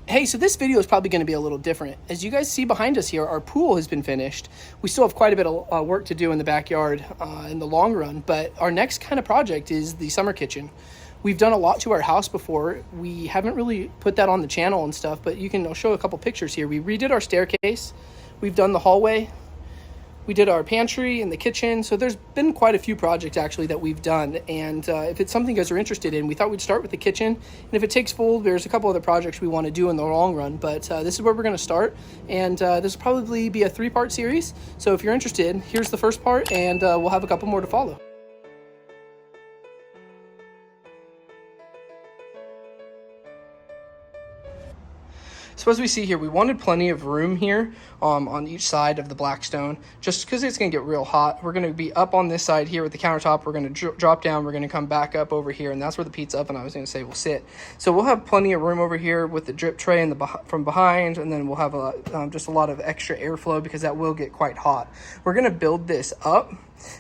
Hey, so this video is probably going to be a little different. As you guys see behind us here, our pool has been finished. We still have quite a bit of work to do in the backyard in the long run, but our next kind of project is the summer kitchen. We've done a lot to our house before. We haven't really put that on the channel and stuff, but I'll show a couple pictures here. We redid our staircase. We've done the hallway. We did our pantry and the kitchen. So there's been quite a few projects actually that we've done. And if it's something you guys are interested in, we thought we'd start with the kitchen. And if it takes full, there's a couple other projects we want to do in the long run. But this is where we're going to start. And this will probably be a 3-part series. So if you're interested, here's the first part, and we'll have a couple more to follow. So as we see here, we wanted plenty of room here on each side of the Blackstone, just because it's going to get real hot. We're going to be up on this side here with the countertop. We're going to drop down. We're going to come back up over here, and that's where the pizza oven I was going to say will sit. So we'll have plenty of room over here with the drip tray in from behind, and then we'll have just a lot of extra airflow because that will get quite hot. We're going to build this up,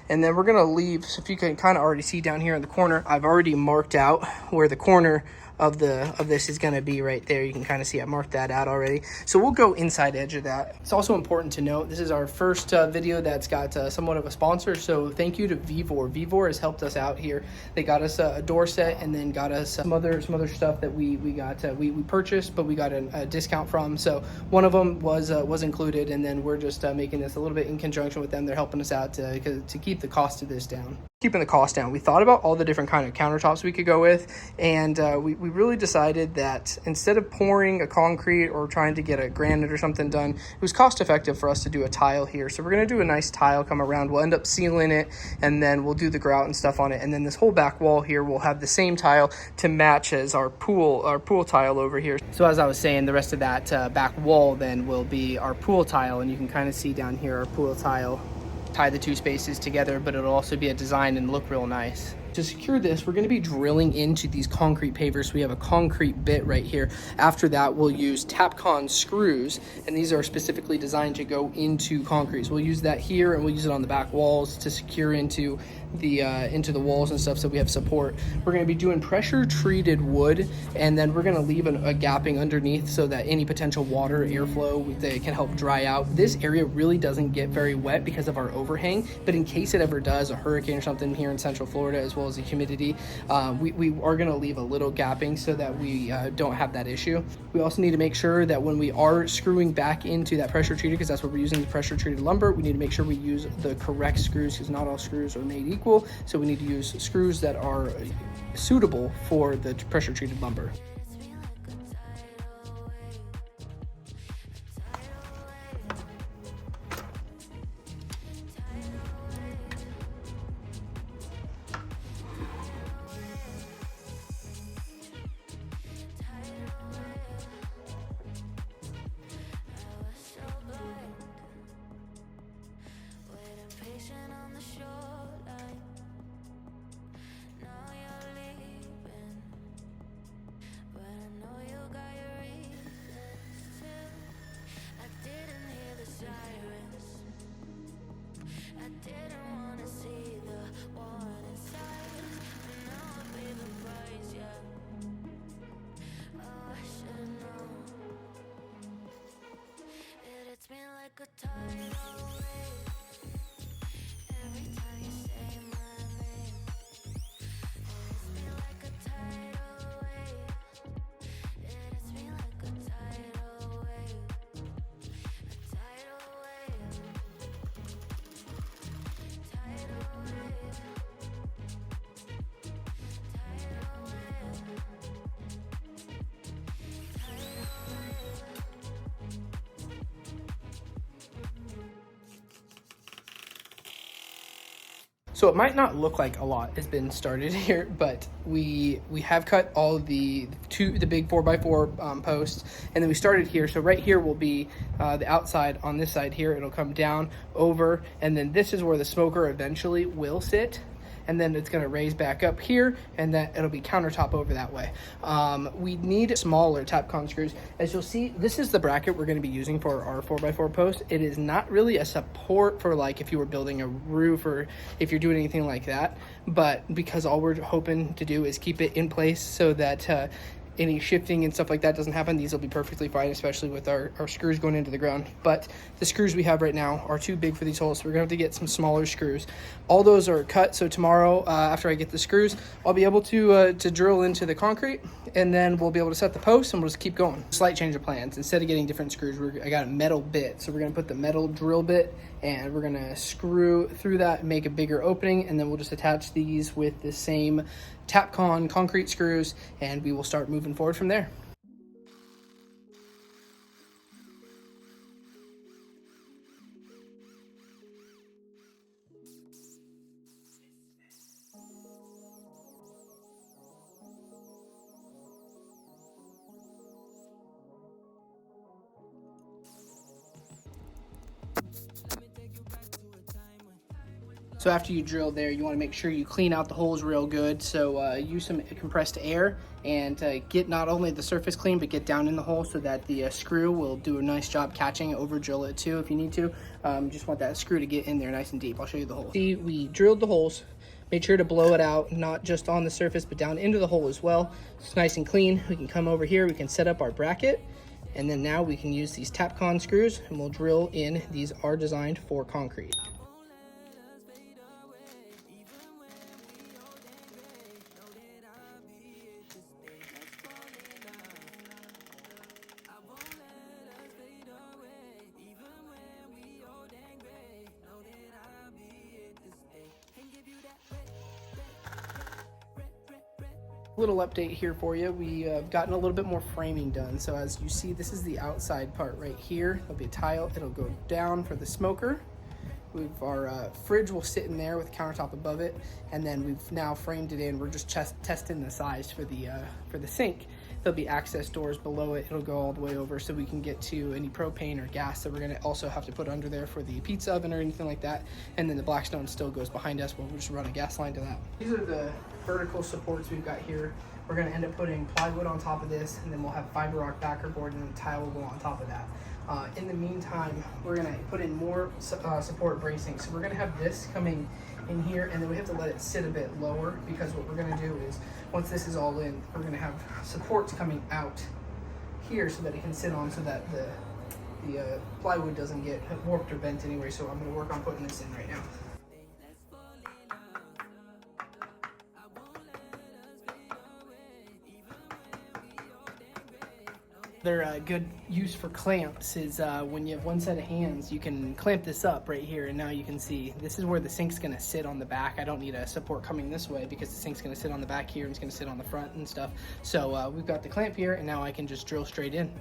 and then we're going to leave. So if you can kind of already see down here in the corner, I've already marked out where the corner of this is going to be right there. You can kind of see I marked that out already. So we'll go inside edge of that. It's also important to note this is our first video that's got somewhat of a sponsor. So thank you to Vivor. Vivor has helped us out here. They got us a door set and then got us some other stuff that we purchased, but we got a discount from. So one of them was included, and then we're just making this a little bit in conjunction with them. They're helping us out to keep the cost of this down. Keeping the cost down, we thought about all the different kind of countertops we could go with, and we really decided that instead of pouring a concrete or trying to get a granite or something done, it was cost effective for us to do a tile here. So we're going to do a nice tile come around. We'll end up sealing it, and then we'll do the grout and stuff on it, and then this whole back wall here will have the same tile to match as our pool tile over here. So as I was saying, the rest of that back wall then will be our pool tile, and you can kind of see down here our pool tile tie the two spaces together, but it'll also be a design and look real nice. To secure this, we're going to be drilling into these concrete pavers. So we have a concrete bit right here. After that, we'll use Tapcon screws, and these are specifically designed to go into concrete. So we'll use that here, and we'll use it on the back walls to secure into the walls and stuff, so we have support. We're going to be doing pressure treated wood, and then we're going to leave a gapping underneath so that any potential water airflow they can help dry out. This area really doesn't get very wet because of our overhang, but in case it ever does, a hurricane or something here in Central Florida, as well as the humidity, we are going to leave a little gapping so that we don't have that issue. We also need to make sure that when we are screwing back into that pressure treated, because that's what we're using, the pressure treated lumber, we need to make sure we use the correct screws, because not all screws are made equal. So we need to use screws that are suitable for the pressure treated lumber. So it might not look like a lot has been started here, but we have cut all of the big 4x4 posts, and then we started here. So right here will be the outside on this side here. It'll come down over, and then this is where the smoker eventually will sit. And then it's going to raise back up here, and then it'll be countertop over that way. We need smaller Tapcon screws. As you'll see, this is the bracket we're going to be using for our 4x4 post. It is not really a support for like if you were building a roof or if you're doing anything like that, but because all we're hoping to do is keep it in place so that any shifting and stuff like that doesn't happen, these will be perfectly fine, especially with our screws going into the ground. But the screws we have right now are too big for these holes, so we're gonna have to get some smaller screws. All those are cut, so tomorrow, after I get the screws, I'll be able to drill into the concrete, and then we'll be able to set the posts, and we'll just keep going. Slight change of plans. Instead of getting different screws, I got a metal bit, so we're gonna put the metal drill bit, and we're gonna screw through that and make a bigger opening, and then we'll just attach these with the same Tapcon concrete screws, and we will start moving forward from there. So after you drill there, you want to make sure you clean out the holes real good. So use some compressed air and get not only the surface clean, but get down in the hole so that the screw will do a nice job catching. Over drill it too if you need to. Just want that screw to get in there nice and deep. I'll show you the hole. See, we drilled the holes. Made sure to blow it out, not just on the surface, but down into the hole as well. It's nice and clean. We can come over here, we can set up our bracket, and then now we can use these Tapcon screws, and we'll drill in. These are designed for concrete. Little update here for you. We have gotten a little bit more framing done. So as you see, this is the outside part right here. There'll be a tile. It'll go down for the smoker. Our fridge will sit in there with the countertop above it, and then we've now framed it in. We're just testing the size for the sink. There'll be access doors below it. It'll go all the way over so we can get to any propane or gas that we're gonna also have to put under there for the pizza oven or anything like that. And then the Blackstone still goes behind us. We'll just run a gas line to that. These are the vertical supports we've got here. We're gonna end up putting plywood on top of this, and then we'll have fiber rock backer board, and then tile will go on top of that. In the meantime, we're gonna put in more support bracing. So we're gonna have this coming in here, and then we have to let it sit a bit lower, because what we're gonna do is, once this is all in, we're gonna have supports coming out here so that it can sit on, so that the plywood doesn't get warped or bent anyway. So I'm gonna work on putting this in right now. Their good use for clamps is when you have one set of hands, you can clamp this up right here, and now you can see this is where the sink's gonna sit on the back. I don't need a support coming this way because the sink's gonna sit on the back here and it's gonna sit on the front and stuff. So we've got the clamp here, and now I can just drill straight in.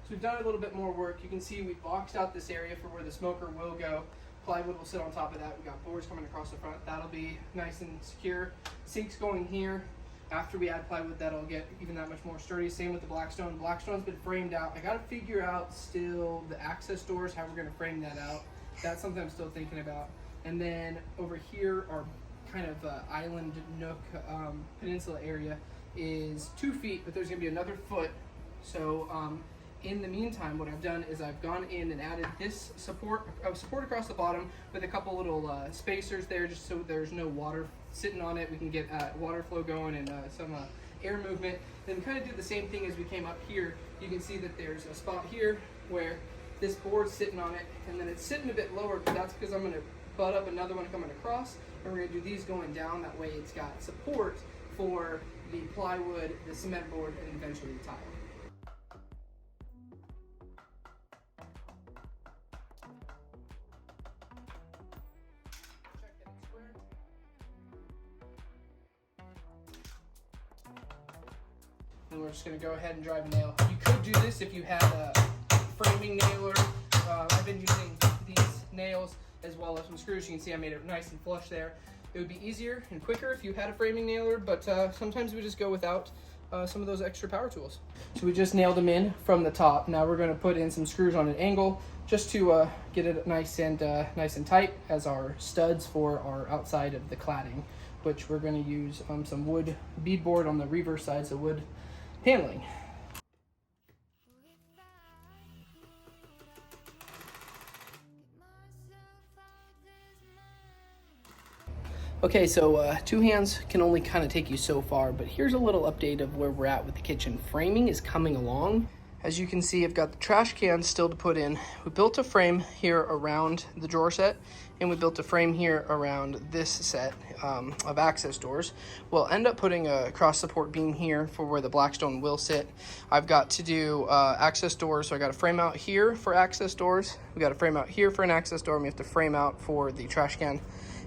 So we've done a little bit more work. You can see we boxed out this area for where the smoker will go. Plywood will sit on top of that. We've got boards coming across the front. That'll be nice and secure. Sink's going here. After we add plywood, that'll get even that much more sturdy. Same with the Blackstone. Blackstone's been framed out. I gotta figure out still the access doors, how we're gonna frame that out. That's something I'm still thinking about. And then over here, our kind of island nook peninsula area is 2 feet, but there's gonna be another foot. So in the meantime, what I've done is I've gone in and added this support across the bottom with a couple little spacers there, just so there's no water sitting on it. We can get water flow going and some air movement. Then we kind of did the same thing as we came up here. You can see that there's a spot here where this board's sitting on it, and then it's sitting a bit lower, but that's because I'm going to butt up another one coming across, and we're going to do these going down. That way it's got support for the plywood, the cement board, and eventually the tile. And we're just going to go ahead and drive a nail. You could do this if you had a framing nailer. I've been using these nails as well as some screws. You can see I made it nice and flush there. It would be easier and quicker if you had a framing nailer, but sometimes we just go without. some of those extra power tools. So we just nailed them in from the top. Now we're going to put in some screws on an angle just to get it nice and tight as our studs for our outside of the cladding, which we're going to use some wood beadboard on the reverse side, so wood paneling. Okay, so two hands can only kind of take you so far, but here's a little update of where we're at with the kitchen. Framing is coming along. As you can see, I've got the trash can still to put in. We built a frame here around the drawer set, and we built a frame here around this set of access doors. We'll end up putting a cross support beam here for where the Blackstone will sit. I've got to do access doors, so I got a frame out here for access doors. We got a frame out here for an access door, and we have to frame out for the trash can.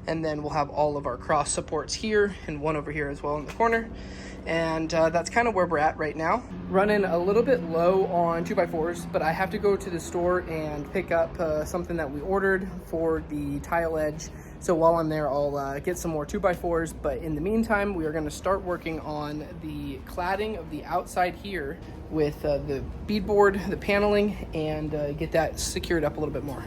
And then we'll have all of our cross supports here and one over here as well in the corner. And that's kind of where we're at right now. Running a little bit low on 2x4s, but I have to go to the store and pick up something that we ordered for the tile edge. So while I'm there, I'll get some more 2x4s. But in the meantime, we are going to start working on the cladding of the outside here with the beadboard, the paneling, and get that secured up a little bit more.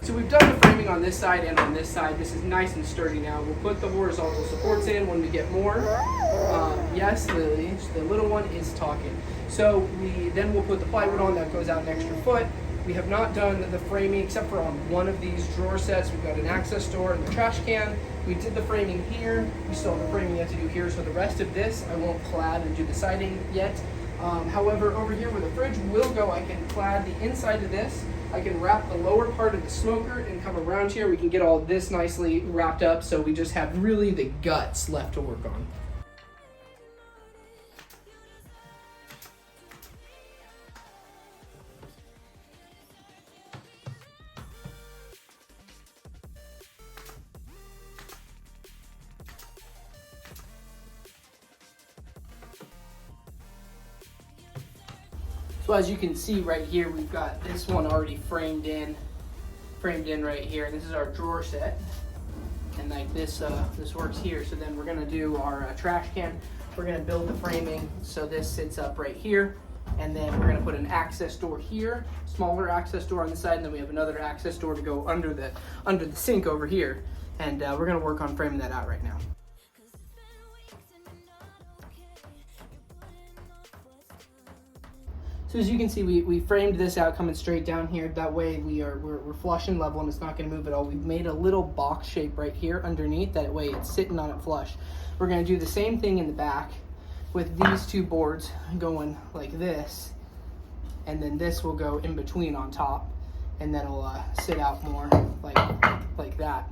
So we've done the framing on this side and on this side. This is nice and sturdy now. We'll put the horizontal supports in when we get more. Yes, Lily, the little one is talking. So then we'll put the plywood on. That goes out an extra foot. We have not done the framing except for on one of these drawer sets. We've got an access door and the trash can. We did the framing here. We still have the framing yet to do here. So the rest of this, I won't clad and do the siding yet. However, over here where the fridge will go, I can clad the inside of this. I can wrap the lower part of the smoker and come around here. We can get all this nicely wrapped up, so we just have really the guts left to work on. So as you can see right here, we've got this one already framed in right here. This is our drawer set, and like this works here. So then we're gonna do our trash can. We're gonna build the framing so this sits up right here, and then we're gonna put an access door here, smaller access door on the side, and then we have another access door to go under the sink over here. And we're gonna work on framing that out right now. So as you can see, we framed this out coming straight down here. That way we're flush and level and it's not gonna move at all. We've made a little box shape right here underneath. That way it's sitting on it flush. We're gonna do the same thing in the back with these two boards going like this. And then this will go in between on top. And then it'll sit out more like that.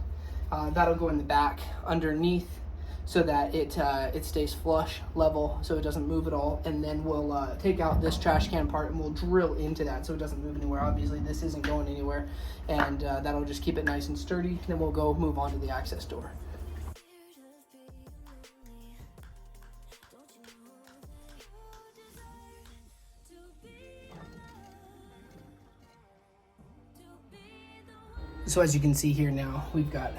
That'll go in the back underneath, so that it stays flush, level, so it doesn't move at all. And then we'll take out this trash can part and we'll drill into that so it doesn't move anywhere. Obviously this isn't going anywhere, and that'll just keep it nice and sturdy. Then we'll go move on to the access door. So as you can see here now, we've got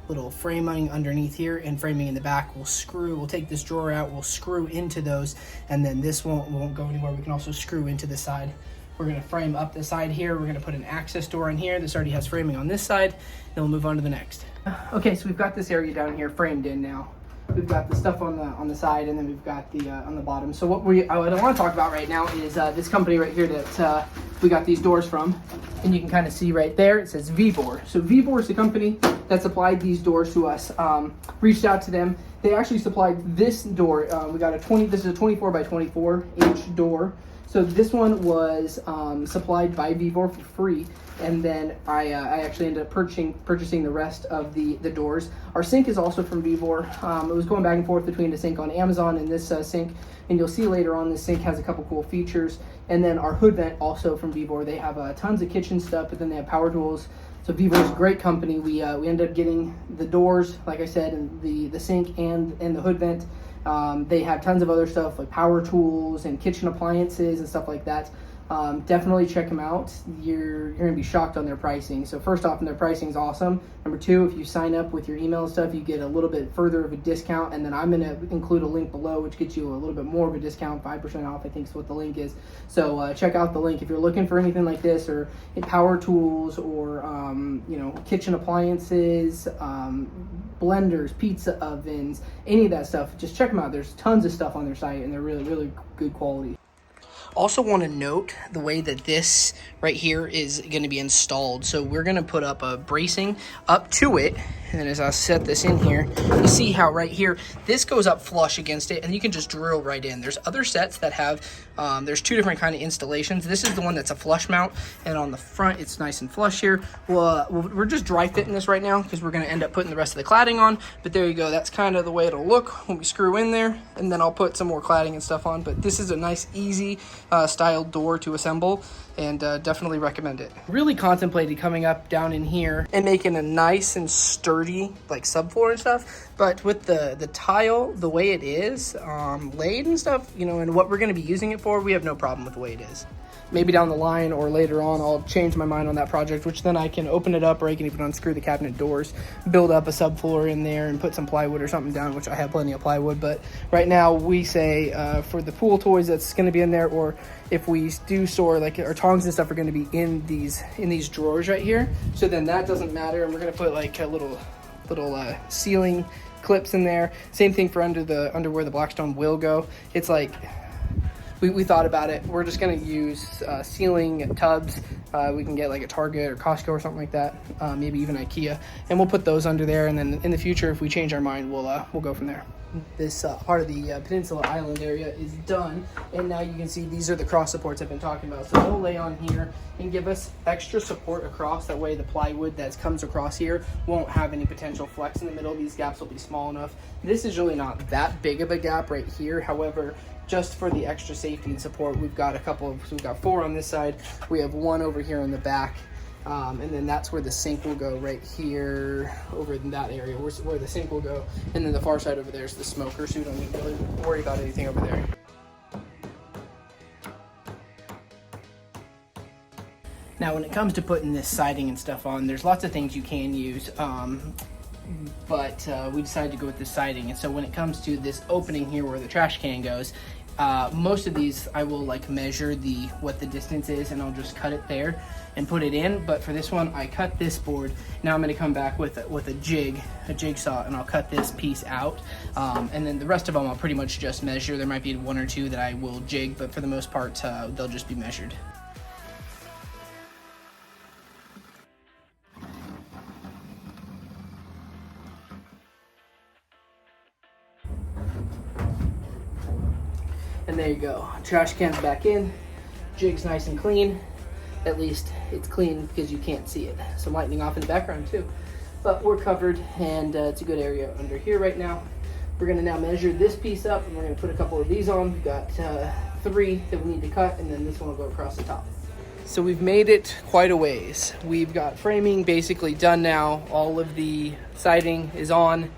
little framing underneath here and framing in the back. We'll take this drawer out, we'll screw into those, and then this won't go anywhere. We can also screw into the side. We're gonna frame up the side here. We're gonna put an access door in here. This already has framing on this side. Then we'll move on to the next. Okay, so we've got this area down here framed in now. We've got the stuff on the side, and then we've got the on the bottom. So what I want to talk about right now is this company right here that we got these doors from, and you can kind of see right there it says Vibor. So Vibor is the company that supplied these doors to us. Reached out to them. They actually supplied this door. We got this is a 24 by 24 inch door. So this one was supplied by Vivor for free, and then I actually ended up purchasing the rest of the doors. Our sink is also from Vivor. It was going back and forth between the sink on Amazon and this sink, and you'll see later on this sink has a couple cool features. And then our hood vent also from Vivor. They have tons of kitchen stuff, but then they have power tools. So Vivor is a great company. We ended up getting the doors, like I said, and the sink and the hood vent. They have tons of other stuff like power tools and kitchen appliances and stuff like that. Definitely check them out. You're gonna be shocked on their pricing. So first off, their pricing is awesome. Number two, if you sign up with your email and stuff, you get a little bit further of a discount, and then I'm gonna include a link below which gets you a little bit more of a discount, 5% off I think is what the link is. So check out the link if you're looking for anything like this, or power tools, or kitchen appliances, blenders, pizza ovens, any of that stuff. Just check them out. There's tons of stuff on their site, and they're really, really good quality. Also want to note the way that this right here is going to be installed. So we're going to put up a bracing up to it, and then as I set this in here, you see how right here this goes up flush against it, and you can just drill right in. There's other sets that have there's two different kind of installations. This is the one that's a flush mount, and on the front it's nice and flush here. Well, we're just dry fitting this right now because we're going to end up putting the rest of the cladding on, but there you go. That's kind of the way it'll look when we screw in there, and then I'll put some more cladding and stuff on. But this is a nice, easy styled door to assemble, and definitely recommend it. Really contemplated coming up down in here and making a nice and sturdy like subfloor and stuff, but with the tile the way it is laid and stuff, and what we're going to be using it for, we have no problem with the way it is. Maybe down the line or later on I'll change my mind on that project, which then I can open it up, or I can even unscrew the cabinet doors, build up a subfloor in there and put some plywood or something down, which I have plenty of plywood. But right now we say for the pool toys that's going to be in there, or if we do store like our tongs and stuff are going to be in these drawers right here, so then that doesn't matter. And we're going to put like a little ceiling clips in there. Same thing for under where the Blackstone will go. It's like we thought about it. We're just going to use ceiling tubs. We can get like a Target or Costco or something like that, maybe even IKEA, and we'll put those under there. And then in the future, if we change our mind, we'll go from there. This part of the Peninsula Island area is done, and now you can see these are the cross supports I've been talking about. So they'll lay on here and give us extra support across. That way the plywood that comes across here won't have any potential flex in the middle. These gaps will be small enough. This is really not that big of a gap right here. However, just for the extra safety and support, we've got we've got 4 on this side. We have 1 over here in the back. And then that's where the sink will go, right here over in that area where the sink will go. And then the far side over there is the smoker, so you don't need to really worry about anything over there. Now when it comes to putting this siding and stuff on, there's lots of things you can use, but we decided to go with this siding. And so when it comes to this opening here where the trash can goes, most of these I will like measure what the distance is, and I'll just cut it there and put it in. But for this one, I cut this board. Now I'm going to come back with a jigsaw, and I'll cut this piece out, and then the rest of them I'll pretty much just measure. There might be 1 or 2 that I will jig, but for the most part they'll just be measured. And there you go. Trash can's back in. Jig's nice and clean. At least it's clean because you can't see it. Some lightning off in the background too. But we're covered, and it's a good area under here right now. We're going to now measure this piece up, and we're going to put a couple of these on. We've got 3 that we need to cut, and then this one will go across the top. So we've made it quite a ways. We've got framing basically done now. All of the siding is on.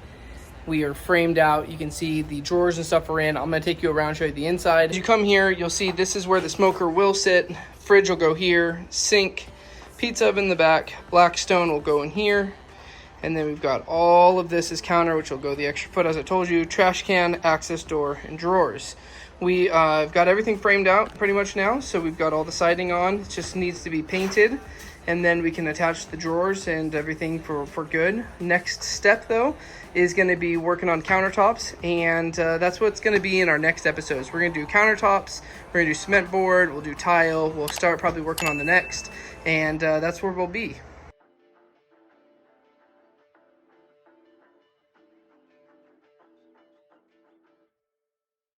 We are framed out. You can see the drawers and stuff are in. I'm gonna take you around, show you the inside. As you come here, you'll see this is where the smoker will sit. Fridge will go here, sink, pizza oven in the back, Blackstone will go in here. And then we've got all of this as counter, which will go the extra foot, as I told you, trash can, access door, and drawers. We've got everything framed out pretty much now. So we've got all the siding on. It just needs to be painted. And then we can attach the drawers and everything for good. Next step, though, is going to be working on countertops, and that's what's going to be in our next episodes. We're going to do countertops, we're going to do cement board, we'll do tile, we'll start probably working on the next, and that's where we'll be.